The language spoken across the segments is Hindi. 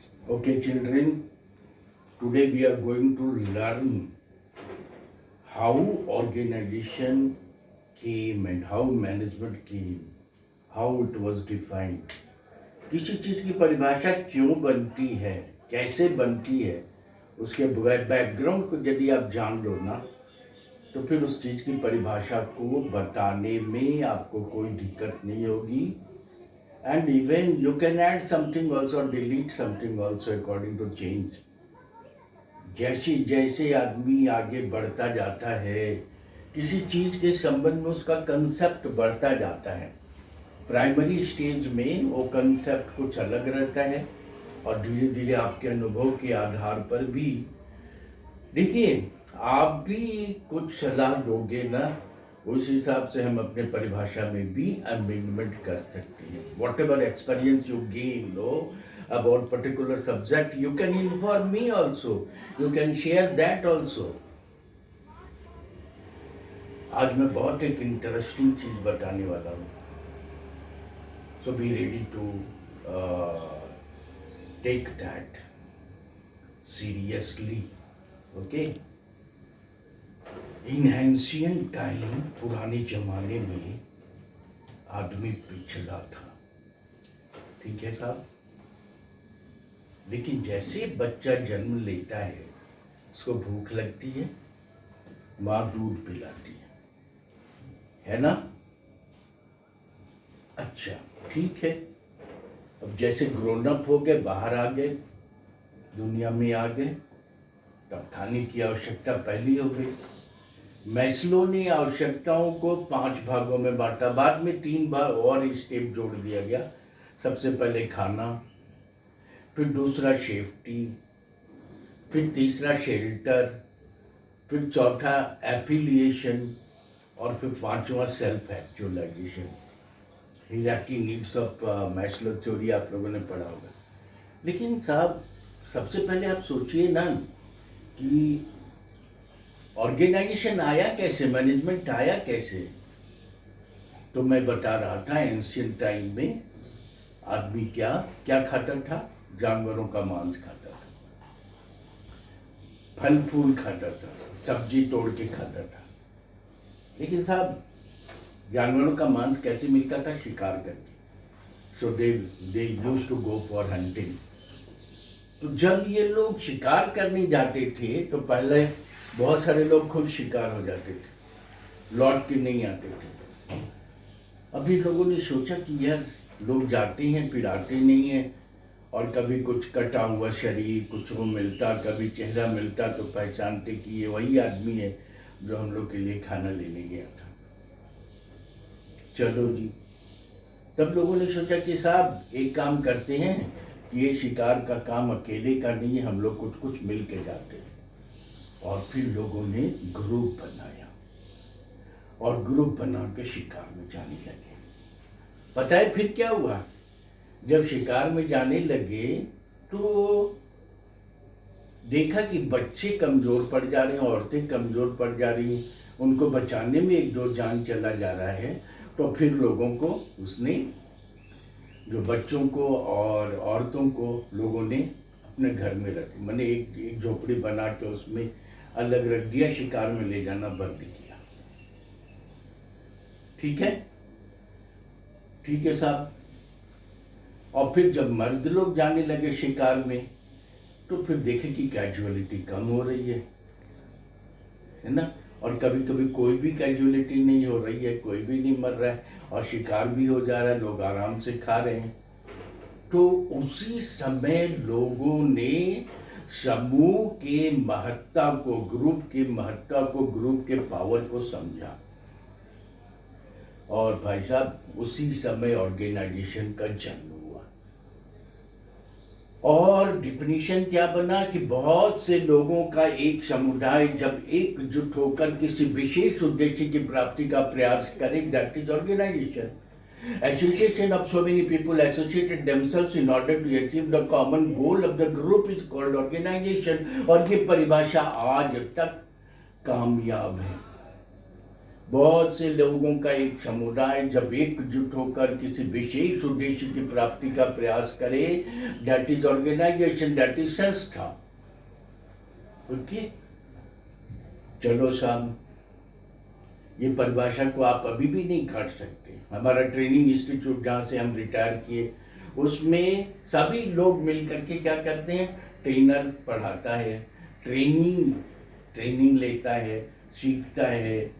Okay, children, today we are going to learn how organization came and how management came, how it was defined. किसी चीज़ की परिभाषा क्यों बनती है, कैसे बनती है, उसके बैकग्राउंड को यदि आप जान लो ना, तो फिर उस चीज़ की परिभाषा को बताने में आपको कोई दिक्कत नहीं होगी. And even you can add something also, delete something also according to change. जैसे जैसे आदमी आगे बढ़ता जाता है, किसी चीज़ के संबंध में उसका कंसेप्ट बढ़ता जाता है. प्राइमरी स्टेज में वो कंसेप्ट कुछ अलग रहता है और धीरे धीरे आपके अनुभव के आधार पर भी, देखिए, आप भी कुछ सलाह दोगे ना, उस हिसाब से हम अपने परिभाषा में भी अमेंडमेंट कर सकते हैं. Whatever experience you gain know about particular subject, you can inform me also, you can share that also. आज मैं बहुत एक इंटरेस्टिंग चीज बताने वाला हूँ, so be ready to take that seriously. Okay, in ancient time, पुराने जमाने में आदमी पिछड़ा था, ठीक है साहब. लेकिन जैसे बच्चा जन्म लेता है, उसको भूख लगती है, माँ दूध पिलाती है ना. अच्छा, ठीक है. अब जैसे ग्रोन अप हो गए, बाहर आ गए, दुनिया में आ गए, तब खाने की आवश्यकता पहली हो गई. मैस्लो ने आवश्यकताओं को 5 भागों में बांटा, बाद में 3 भाग और स्टेप जोड़ दिया गया. सबसे पहले खाना, फिर दूसरा सेफ्टी, फिर तीसरा शेल्टर, फिर चौथा एफिलिएशन और फिर 5वां self actualization. Hierarchy needs of Maslow theory आप लोगों ने पढ़ा होगा. लेकिन साहब, सबसे पहले आप सोचिए ना कि ऑर्गेनाइजेशन आया कैसे, मैनेजमेंट आया कैसे. तो मैं बता रहा था, एंशिएंट टाइम में आदमी क्या क्या खाता था. जानवरों का मांस खाता था, फल फूल खाता था, सब्जी तोड़ के खाता था. लेकिन साहब, जानवरों का मांस कैसे मिलता था? शिकार करके. So they used to go for hunting. तो जब ये लोग शिकार करने जाते थे, तो पहले बहुत सारे लोग खुद शिकार हो जाते थे, लौट के नहीं आते थे. अभी लोगों ने सोचा कि यार, लोग जाते हैं फिर आते नहीं हैं, और कभी कुछ कटा हुआ शरीर कुछ वो मिलता, कभी चेहरा मिलता, तो पहचानते कि ये वही आदमी है जो हम लोग के लिए खाना लेने गया था. चलो जी, तब लोगों ने सोचा कि साहब एक काम करते हैं कि ये शिकार का काम अकेले का नहीं है, हम लोग कुछ कुछ मिल के जाते हैं. और फिर लोगों ने ग्रुप बनाया और ग्रुप बना के शिकार में जाने लगे. पता है फिर क्या हुआ? जब शिकार में जाने लगे तो देखा कि बच्चे कमजोर पड़ जा रहे हैं, औरतें कमजोर पड़ जा रही हैं, उनको बचाने में एक दो जान चला जा रहा है. तो फिर लोगों को, उसने जो बच्चों को और औरतों को लोगों ने अपने घर में रखे, मैंने एक झोपड़ी बना के उसमें अलग रख दिया, शिकार में ले जाना बंद किया. ठीक है, ठीक है साहब. और फिर जब मर्द लोग जाने लगे शिकार में, तो फिर देखे कि कैजुअलिटी कम हो रही है ना. और कभी कभी कोई भी कैजुअलिटी नहीं हो रही है, कोई भी नहीं मर रहा है, और शिकार भी हो जा रहा है, लोग आराम से खा रहे हैं. तो उसी समय लोगों ने समूह के महत्ता को, ग्रुप की महत्ता को, ग्रुप के पावर को समझा. और भाई साहब, उसी समय ऑर्गेनाइजेशन का जन्म हुआ. और डिफिनीशन क्या बना कि बहुत से लोगों का एक समुदाय जब एकजुट होकर किसी विशेष उद्देश्य की प्राप्ति का प्रयास करे, that is organisation. Association of so many people associated themselves in order to achieve the common goal of the group is called organization. और ये परिभाषा आज तक कामयाब है. बहुत से लोगों का एक समुदाय जब एकजुट होकर किसी विशेष उद्देश्य की प्राप्ति का प्रयास करे, that is organisation, that is संस्था। ओके, चलो साहब, ये परिभाषा को आप अभी भी नहीं काट सकते। हमारा ट्रेनिंग इंस्टीट्यूट जहाँ से हम रिटायर किए, उसमें सभी लोग मिलकर के क्या करते हैं, ट्रेनर पढ़ाता है, ट्रेनिंग लेता है, सीखता है,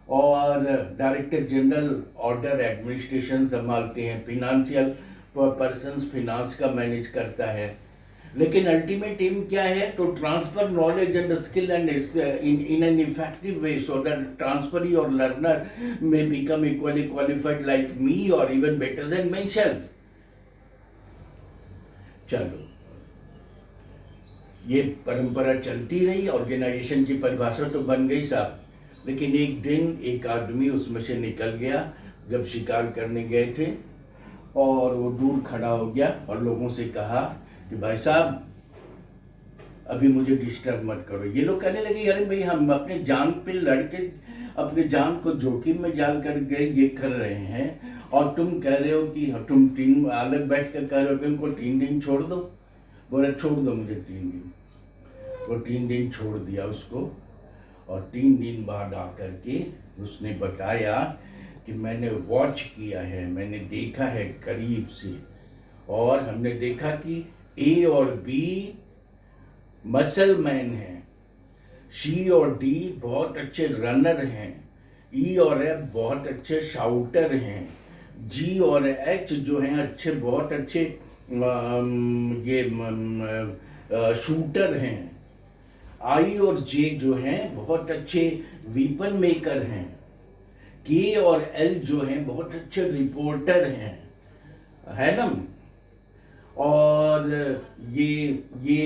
और डायरेक्टर जनरल ऑर्डर एडमिनिस्ट्रेशन संभालते हैं, फिनेंशियल पर्सन्स फिनांस का मैनेज करता है। लेकिन अल्टीमेट एम क्या है, तो transfer knowledge and skill and in an effective way so that transferee or learner may become equally qualified like me or even better than myself. चलो, ये परंपरा चलती रही, ऑर्गेनाइजेशन की परिभाषा तो बन गई साहब। लेकिन एक दिन एक आदमी उसमें से निकल गया, जब शिकार करने गए थे, और वो दूर खड़ा हो गया और लोगों से कहा कि भाई साहब अभी मुझे डिस्टर्ब मत करो। ये लोग कहने लगे, अरे भाई हम अपने जान पे लड़के अपने जान को जोखिम में डाल कर गए ये कर रहे हैं, और तुम कह रहे हो कि तुम 3 अलग बैठ कर कह रहे हो कि उनको 3 दिन छोड़ दो। बोला छोड़ दो मुझे 3 दिन। वो 3 दिन छोड़ दिया उसको, और 3 दिन बाद आकर के उसने बताया कि मैंने वॉच किया है, मैंने देखा है करीब से, और हमने देखा कि ए और बी मसल मैन हैं, सी और डी बहुत अच्छे रनर हैं, ई और एफ बहुत अच्छे शाउटर हैं, जी और एच जो हैं अच्छे बहुत अच्छे शूटर हैं, आई और जे जो हैं बहुत अच्छे वीपन मेकर हैं, के और एल जो हैं बहुत अच्छे रिपोर्टर हैं, है ना, और ये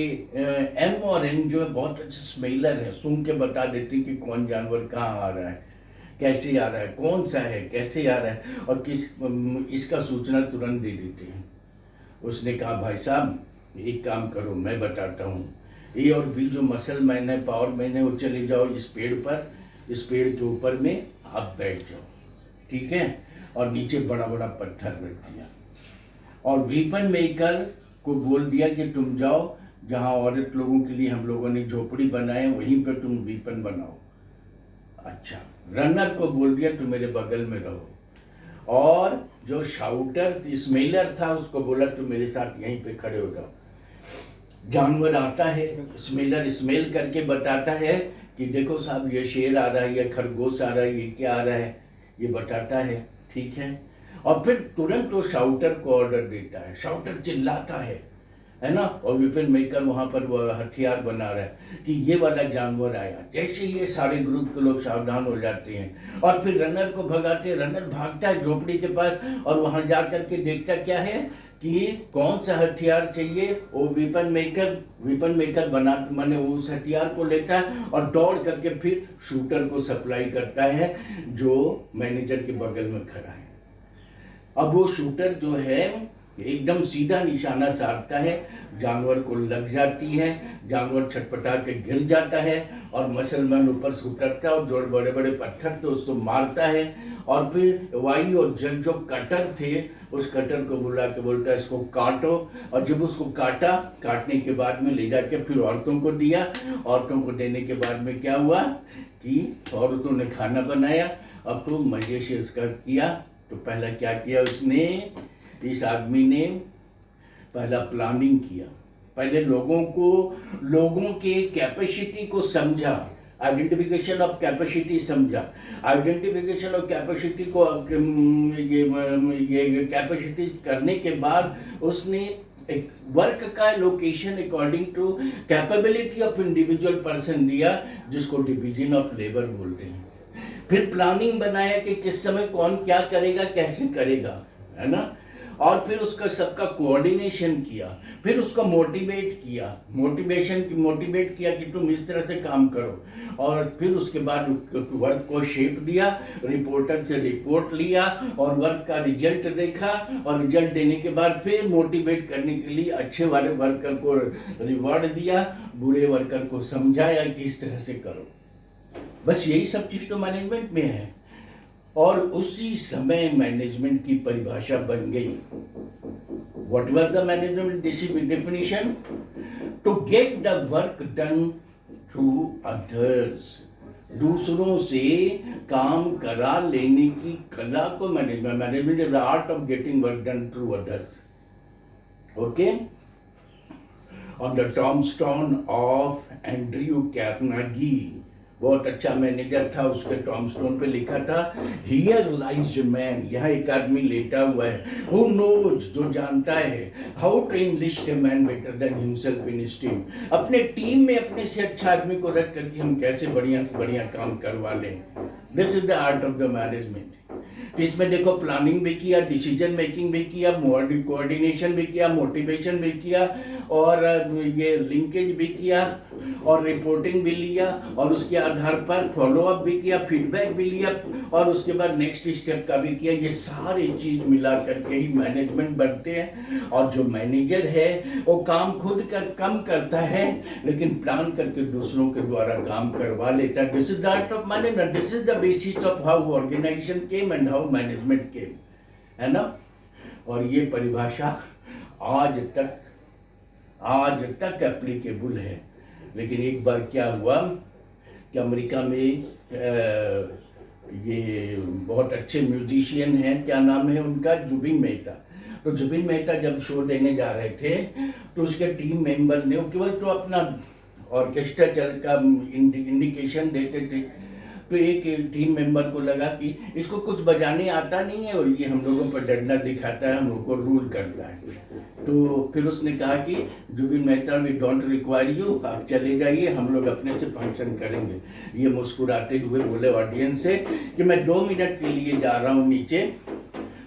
एम और एन जो है बहुत अच्छे स्मेलर है, सूंघ के बता देते हैं कि कौन जानवर कहाँ आ रहा है, कैसे आ रहा है, कौन सा है, कैसे आ रहा है, और इसका सूचना तुरंत दे देते हैं। उसने कहा भाई साहब एक काम करो, मैं बताता हूँ, ए और बी जो मसल मैन है, पावर मैन है, वो चले जाओ इस पेड़ पर, इस पेड़ के ऊपर में आप बैठ जाओ, ठीक है, और नीचे बड़ा बड़ा पत्थर रख दिया, और वीपन मेकर को बोल दिया कि तुम जाओ जहाँ औरत लोगों के लिए हम लोगों ने झोपड़ी बनाए वहीं पर तुम वीपन बनाओ। अच्छा, रनर को बोल दिया तुम मेरे बगल में रहो, और जो शाउटर स्मेलर था उसको बोला तुम मेरे साथ यहीं पे खड़े हो जाओ। जानवर आता है, स्मेलर स्मेल करके बताता है कि देखो साहब ये शेर आ रहा है, ये खरगोश आ रहा है, ये क्या आ रहा है, ये बताता है, ठीक है, और फिर तुरंत वो शाउटर को ऑर्डर देता है, शाउटर चिल्लाता है ना, और विपिन मेकर वहाँ पर वो हथियार बना रहा है कि ये वाला जानवर आया। जैसे ये सारे ग्रुप के लोग सावधान हो जाते हैं और फिर रनर को भगाते हैं, रनर भागता है झोपड़ी के पास और वहाँ जा करके देखता क्या है कि कौन सा हथियार चाहिए, वो विपन मेकर बना माने उस हथियार को लेता है और दौड़ करके फिर शूटर को सप्लाई करता है जो मैनेजर के बगल में खड़ा है। अब वो शूटर जो है एकदम सीधा निशाना साधता है, जानवर को लग जाती है, जानवर छटपटा के गिर जाता है और मसलमैन ऊपर से उतरता है और जो बड़े बड़े पत्थर थे उसको मारता है, और फिर वाई और जग जो कटर थे उस कटर को बुला के बोलता है इसको काटो, और जब उसको काटने के बाद में ले जाके फिर औरतों को दिया। औरतों को देने के बाद में क्या हुआ कि औरतों ने खाना बनाया, अब तो मजे से उसका किया। तो पहला क्या किया उसने, इस आदमी ने पहला प्लानिंग किया, पहले लोगों के कैपेसिटी को समझा, आइडेंटिफिकेशन ऑफ कैपेसिटी समझा, आइडेंटिफिकेशन ऑफ कैपेसिटी को ये कैपेसिटी करने के बाद उसने एक वर्क का location according to capability of individual person दिया, जिसको डिवीजन ऑफ लेबर बोलते हैं। फिर प्लानिंग बनाया कि किस समय कौन क्या करेगा, कैसे करेगा, है ना, और फिर उसका सबका कोऑर्डिनेशन किया, फिर उसको मोटिवेट किया कि तुम इस तरह से काम करो, और फिर उसके बाद वर्क को शेप दिया, रिपोर्टर से रिपोर्ट लिया और वर्क का रिजल्ट देखा, और रिजल्ट देने के बाद फिर मोटिवेट करने के लिए अच्छे वाले वर्कर को रिवॉर्ड दिया, बुरे वर्कर को समझाया कि इस तरह से करो। बस यही सब चीज़ तो मैनेजमेंट में है। और उसी समय मैनेजमेंट की परिभाषा बन गई। What was the management definition? To get the work done through others. दूसरों से काम करा लेने की कला को management is the art of getting work done through others. Okay, on the tombstone of Andrew Carnegie, बहुत अच्छा मैनेजर था, उसके टॉमस्टोन पे लिखा था, हियर लाइज मैन, यहाँ एक आदमी लेटा हुआ है, हु नोज, जो जानता है, how to enlist a man better than himself in his team, अपने टीम में अपने से अच्छा आदमी को रख करके हम कैसे बढ़िया बढ़िया काम करवा लें। This is the art of the management. तो इसमें देखो, प्लानिंग भी किया, डिसीजन मेकिंग भी किया, कोऑर्डिनेशन भी किया, मोटिवेशन भी किया, और ये लिंकेज भी किया, और रिपोर्टिंग भी लिया, और उसके आधार पर फॉलोअप भी किया, फीडबैक भी लिया, और उसके बाद नेक्स्ट स्टेप का भी किया। ये सारी चीज मिला करके ही मैनेजमेंट बनते हैं। और जो मैनेजर है वो काम खुद कम करता है, लेकिन प्लान करके दूसरों के द्वारा काम करवा लेता है। This is the art of management, this is the basis of how organisation came and how management came, है ना। और ये परिभाषा आज तक एप्लीकेबल है। लेकिन एक बार क्या हुआ कि अमेरिका में ये बहुत अच्छे म्यूजिशियन हैं, क्या नाम है उनका, जुबिन मेहता। तो जुबिन मेहता जब शो देने जा रहे थे तो उसके टीम मेंबर ने, वो केवल तो अपना ऑर्केस्ट्रा चल का इंडिकेशन देते थे, तो एक टीम मेंबर को लगा कि इसको कुछ बजाने आता नहीं है और ये हम लोगों पर डंडा दिखाता है, हम लोग को रूल करता है। तो फिर उसने कहा कि Zubin Mehta, we don't require you, आप चले जाइए, हम लोग अपने से फंक्शन करेंगे। ये मुस्कुराते हुए बोले ऑडियंस से कि मैं 2 मिनट के लिए जा रहा हूँ नीचे,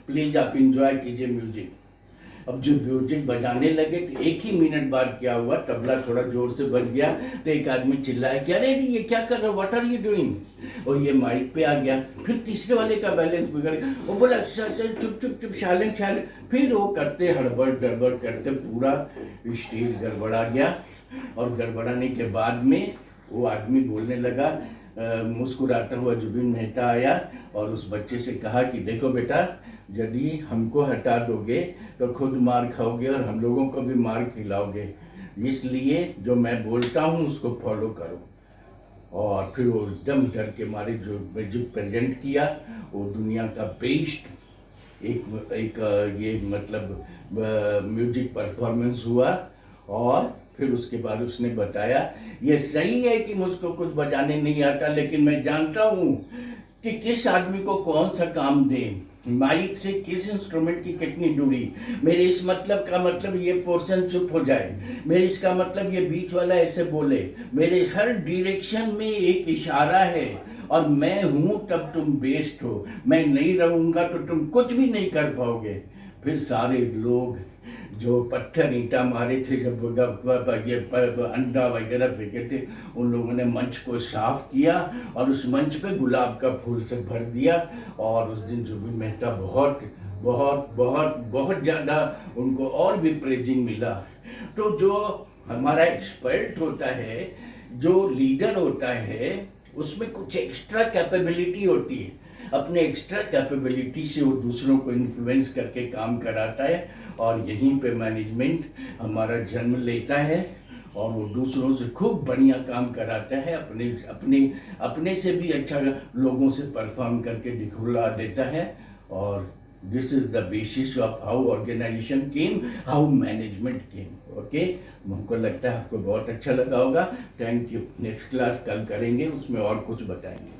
प्लीज आप इंजॉय कीजिए म्यूजिक। अब जो म्यूजिक बजाने लगे तो एक ही मिनट बाद क्या हुआ, तबला थोड़ा जोर से बज गया, तो एक आदमी चिल्लाया कि अरे ये क्या कर रहे हो, व्हाट आर यू डूइंग, और ये माइक पे आ गया। फिर तीसरे वाले का बैलेंस बिगड़ गया, वो बोला सर चुप चुप चुप, साइलेंट साइलेंट। फिर वो करते हड़बड़ गड़बड़ करते पूरा स्टेज गड़बड़ा गया, और गड़बड़ाने के बाद में वो आदमी बोलने लगा, मुस्कुराता हुआ जुबिन मेहता आया और उस बच्चे से कहा कि देखो बेटा, यदि हमको हटा दोगे तो खुद मार खाओगे और हम लोगों को भी मार खिलाओगे, इसलिए जो मैं बोलता हूँ उसको फॉलो करो। और फिर वो एकदम डर के मारे जो म्यूजिक प्रेजेंट किया, वो दुनिया का बेस्ट एक ये मतलब म्यूजिक परफॉर्मेंस हुआ। और फिर उसके बाद उसने बताया, ये सही है कि मुझको कुछ बजाने नहीं आता, लेकिन मैं जानता हूँ कि किस आदमी को कौन सा काम दें, माइक से किस इंस्ट्रूमेंट की कितनी दूरी, मेरे इस मतलब का मतलब ये पोर्शन चुप हो जाए, मेरे इसका मतलब ये बीच वाला ऐसे बोले, मेरे हर डायरेक्शन में एक इशारा है, और मैं हूँ तब तुम बेस्ट हो, मैं नहीं रहूँगा तो तुम कुछ भी नहीं कर पाओगे। फिर सारे लोग जो पत्थर ईंटा मारे थे, जब ये अंडा वगैरह फेंके थे, उन लोगों ने मंच को साफ किया और उस मंच पे गुलाब का फूल से भर दिया। और उस दिन जुबिन मेहता बहुत बहुत बहुत बहुत ज़्यादा उनको और भी प्रेजिंग मिला। तो जो हमारा एक्सपर्ट होता है, जो लीडर होता है, उसमें कुछ एक्स्ट्रा कैपेबिलिटी होती है, अपने एक्स्ट्रा कैपेबिलिटी से वो दूसरों को इन्फ्लुएंस करके काम कराता है, और यहीं पे मैनेजमेंट हमारा जन्म लेता है, और वो दूसरों से खूब बढ़िया काम कराता है, अपने से भी अच्छा लोगों से परफॉर्म करके दिखला देता है। और this is the basis of how organisation came, how management came. Okay, हमको लगता है आपको बहुत अच्छा लगा होगा। Thank you. नेक्स्ट क्लास कल करेंगे, उसमें और कुछ बताएंगे।